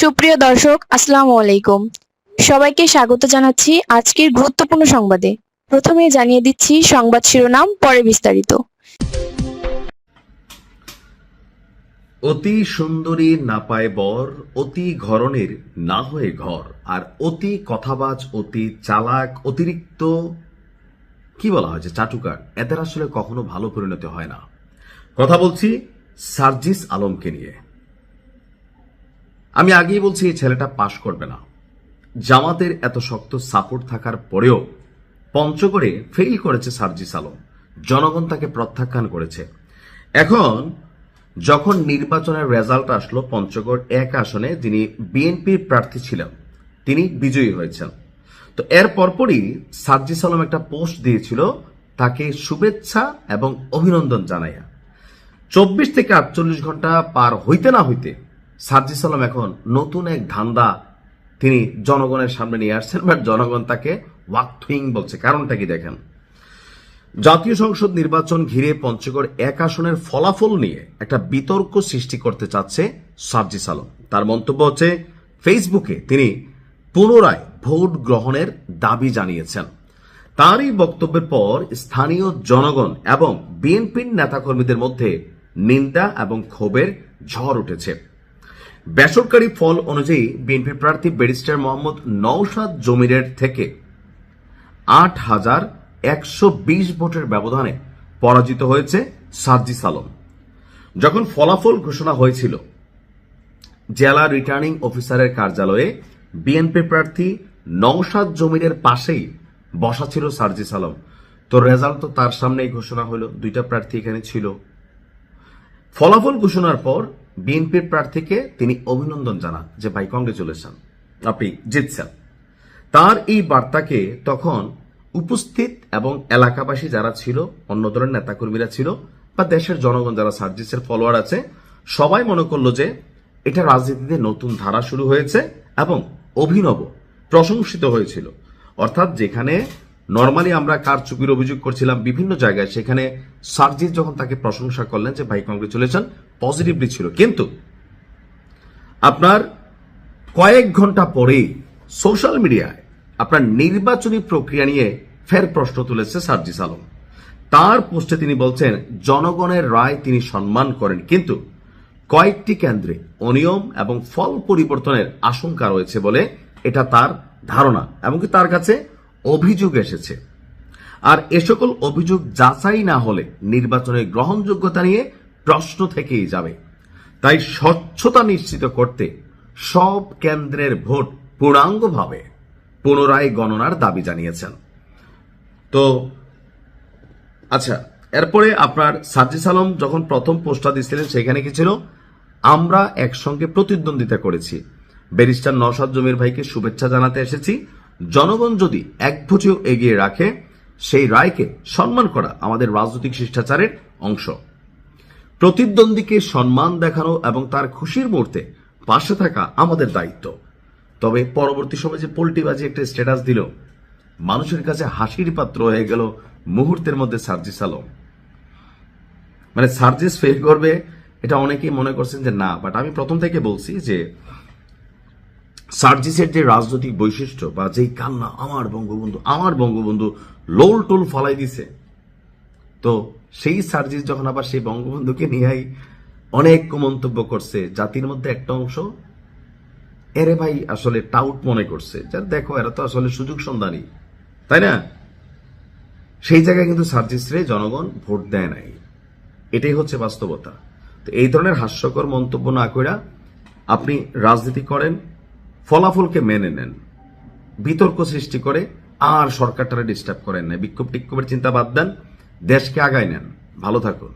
সুপ্রিয় দর্শক, আসসালামু আলাইকুম। সবাইকে স্বাগত জানাচ্ছি আজকের গুরুত্বপূর্ণ সংবাদে। প্রথমে জানিয়ে দিচ্ছি সংবাদ শিরোনাম, পরে বিস্তারিত। অতি সুন্দরী না পায় বর, অতি ঘরণের না হয়ে ঘর, আর অতি কথাবাজ, অতি চালাক, অতিরিক্ত কি বলা হয় যে চাটুকার, এদের আসলে কখনো ভালো পরিণতি হয় না। কথা বলছি সার্জিস আলমকে নিয়ে। আমি আগেই বলছি এই ছেলেটা পাশ করবে না। জামাতের এত শক্ত সাপোর্ট থাকার পরেও পঞ্চগড়ে ফেইল করেছে সার্জিস আলম। জনগণ তাকে প্রত্যাখ্যান করেছে। এখন যখন নির্বাচনের রেজাল্ট আসলো, পঞ্চগড় 1 আসনে যিনি বিএনপির প্রার্থী ছিলেন তিনি বিজয়ী হয়েছেন। তো এর পরপরই সার্জিস আলম একটা পোস্ট দিয়েছিল তাকে শুভেচ্ছা এবং অভিনন্দন জানাইয়া। 24 থেকে 48 ঘন্টা পার হইতে না হইতে সার্জিস আলম এখন নতুন এক ধান্দা তিনি জনগণের সামনে নিয়ে আসছেন, বাট জনগণ তাকে ওয়াকথুইং বলছে। কারণটা কি দেখেন, জাতীয় সংসদ নির্বাচন ঘিরে পঞ্চগড় 1 আসনের ফলাফল নিয়ে একটা বিতর্ক সৃষ্টি করতে চাচ্ছে সার্জিস আলম। তার মন্তব্য হচ্ছে ফেসবুকে তিনি পুনরায় ভোট গ্রহণের দাবি জানিয়েছেন। তার এই বক্তব্যের পর স্থানীয় জনগণ এবং বিএনপির নেতাকর্মীদের মধ্যে নিন্দা এবং ক্ষোভের ঝড় উঠেছে। বেসরকারি ফল অনুযায়ী বিএনপি প্রার্থী ব্যারিস্টার মোহাম্মদ নওশাদ জমিরের থেকে 8,120 ভোটের ব্যবধানে পরাজিত হয়েছে সার্জিস আলম। যখন ফলাফল ঘোষণা হয়েছিল, জেলা রিটার্নিং অফিসারের কার্যালয়ে বিএনপি প্রার্থী নওশাদ জমিরের পাশেই বসা ছিল সার্জিস আলম। তো রেজাল্ট তো তার সামনেই ঘোষণা হলো, 2টা প্রার্থী এখানে ছিল। ফলাফল ঘোষণার পর বিএনপির প্রার্থীকে তিনি অভিনন্দন জানান যে ভাই কংগ্রেচুলেশন, আপনি জিতছেন। তার এই বার্তাকে তখন উপস্থিত এবং এলাকাবাসী যারা ছিল, অন্য দলের নেতাকর্মীরা ছিল বা দেশের জনগণ যারা সার্জিসের ফলোয়ার আছে, সবাই মনে করলো যে এটা রাজনীতিতে নতুন ধারা শুরু হয়েছে এবং অভিনব প্রশংসিত হয়েছিল। অর্থাৎ যেখানে নর্মালি আমরা কারচুপির অভিযোগ করছিলাম বিভিন্ন জায়গায়, সেখানে সার্জিস যখন তাকে প্রশংসা করলেন যে ভাই কংগ্রেচুলেশন, পজিটিভলি ছিল। কিন্তু আপনার কয়েক ঘন্টা পরেই সোশ্যাল মিডিয়ায় আপনার নির্বাচনী প্রক্রিয়া নিয়ে ফের প্রশ্ন তুলেছে সার্জিস আলম। তার পোস্টে তিনি বলছেন জনগণের রায় তিনি সম্মান করেন, কিন্তু কয়েকটি কেন্দ্রে অনিয়ম এবং ফল পরিবর্তনের আশঙ্কা রয়েছে বলে এটা তার ধারণা, এমনকি তার কাছে অভিযোগ এসেছে। আর এ সকল অভিযোগ যাচাই না হলে নির্বাচনের গ্রহণযোগ্যতা নিয়ে প্রশ্ন থেকেই যাবে। তাই স্বচ্ছতা নিশ্চিত করতে সব কেন্দ্রের ভোট পূর্ণাঙ্গভাবে পুনরায় গণনার দাবি জানিয়েছেন। তো আচ্ছা, এরপরে আপনার সার্জিস আলম যখন প্রথম পোস্টটা দিচ্ছিলেন সেখানে কি ছিল, আমরা একসঙ্গে প্রতিদ্বন্দ্বিতা করেছি, ব্যারিস্টার নওশাদ জমির ভাইকে শুভেচ্ছা জানাতে এসেছি, জনগণ যদি এক ভোটেও এগিয়ে রাখে সেই রায়কে সম্মান করা আমাদের রাজনৈতিক শিষ্টাচারের অংশ। প্রতিদ্বন্দ্বীকে সম্মান দেখানো এবং তার খুশির মুহূর্তে পাশে থাকা আমাদের দায়িত্ব। তবে পরবর্তী সময় যে পোল্টিবাজি একটা স্ট্যাটাস দিল, মানুষের কাছে হাসির পাত্র হয়ে গেল মুহূর্তের মধ্যে সার্জিস আলম। মানে সার্জিস ফেল করবে এটা অনেকেই মনে করছেন যে না, বাট আমি প্রথম থেকে বলছি যে সার্জিসের যে রাজনৈতিক বৈশিষ্ট্য বা যেই কান্না, আমার বঙ্গবন্ধু লোল টোল ফলাই দিছে, তো সেই সার্জিস যখন আবার সেই বঙ্গবন্ধুকে নিয়েই অনেক মন্তব্য করছে, জাতির মধ্যে একটা অংশ এরে ভাই আসলে টাউট মনে করছে, যার দেখো এরা তো আসলে সুযোগ সন্ধানী, তাই না? সেই জায়গায় কিন্তু সার্জিসরে জনগণ ভোট দেয় নাই, এটাই হচ্ছে বাস্তবতা। তো এই ধরনের হাস্যকর মন্তব্য না কইরা আপনি রাজনীতি করেন, ফলাফলকে মেনে নেন, বিতর্ক সৃষ্টি করে আর সরকারটারে ডিস্টার্ব করেন না, বিক্ষোভ টিক্ষোভের চিন্তা বাদ দেন, দেশকে আগায় নেন। ভালো থাকুন।